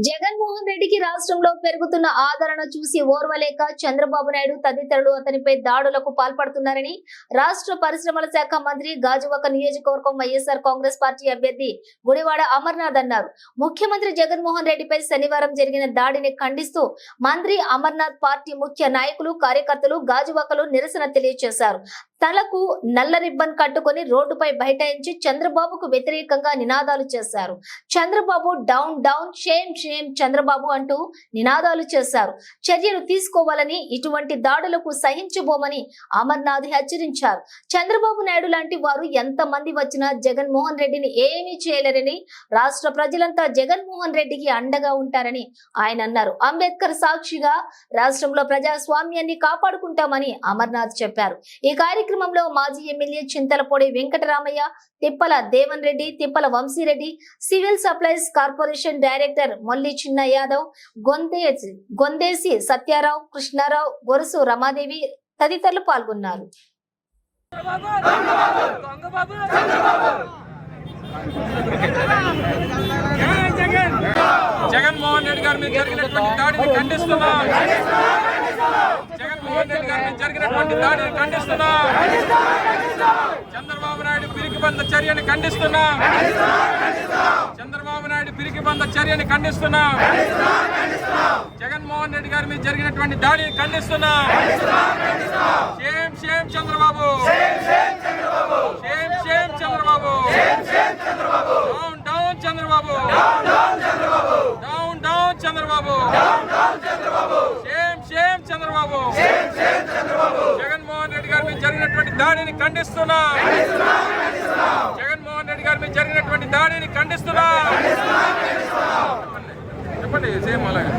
జగన్మోహన్ రెడ్డికి రాష్ట్రంలో పెరుగుతున్న ఆదరణ చూసి ఓర్వలేక చంద్రబాబు నాయుడు తదితరులు అతనిపై దాడులకు పాల్పడుతున్నారని రాష్ట్ర పరిశ్రమల శాఖ మంత్రి గాజువాక నియోజకవర్గం వైఎస్ఆర్ కాంగ్రెస్ పార్టీ అభ్యర్థి గుడివాడ అమర్నాథ్ అన్నారు. ముఖ్యమంత్రి జగన్మోహన్ రెడ్డిపై శనివారం జరిగిన దాడిని ఖండిస్తూ మంత్రి అమర్నాథ్ పార్టీ ముఖ్య నాయకులు కార్యకర్తలు గాజువాకలో నిరసన తెలియజేశారు. తలకు నల్ల రిబ్బన్ కట్టుకుని రోడ్డుపై బైఠాయించి చంద్రబాబుకు వ్యతిరేకంగా నినాదాలు చేశారు. Chandrababu down down, shame shame Chandrababu అంటూ నినాదాలు చేశారు. చర్యలు తీసుకోవాలని, ఇటువంటి దాడులకు సహించబోమని అమర్నాథ్ హెచ్చరించారు. చంద్రబాబు నాయుడు లాంటి వారు ఎంతమంది వచ్చినా జగన్మోహన్ రెడ్డిని ఏమీ చేయలేరని, రాష్ట్ర ప్రజలంతా జగన్మోహన్ రెడ్డికి అండగా ఉంటారని ఆయన అన్నారు. అంబేద్కర్ సాక్షిగా రాష్ట్రంలో ప్రజాస్వామ్యాన్ని కాపాడుకుంటామని అమర్నాథ్ చెప్పారు. ఈ కార్యక్రమంలో మాజీ MLA Chintalapudi Venkataramaiah, Tippala Devan Reddy, Tippala Vamsireddy, civil supplies corporation director Molli Chinna Yadav, Gondesi Satyarao, Krishnarao, Gorusu Ramadevi తదితరులు పాల్గొన్నారు. జగన్మోహన్ రెడ్డి గారి మీద జరిగినటువంటి దాడిని ఖండిస్తున్నాం. జగన్మోహన్ రెడ్డి గారి మీద జరిగినటువంటి దాడిని ఖండిస్తున్నాం. చంద్రబాబు నాయుడు పిరికిబంద చర్యని ఖండిస్తున్నాం. చంద్రబాబు నాయుడు పిరికిబంద చర్యని ఖండిస్తున్నాం. జగన్మోహన్ రెడ్డి గారి మీద జరిగినటువంటి దాడిని ఖండిస్తున్నాం. Shame shame Chandrababu, shame shame Chandrababu, down down Chandrababu, down down Chandrababu, shame shame Chandrababu. Jaganmohan Reddy గారి మీద జరిగినటువంటి దాడిని ఖండిస్తున్నా. జగన్మోహన్ రెడ్డి గారి మీద జరిగినటువంటి దాడిని ఖండిస్తున్నా. చెప్పండి సేమ్ అలాగే.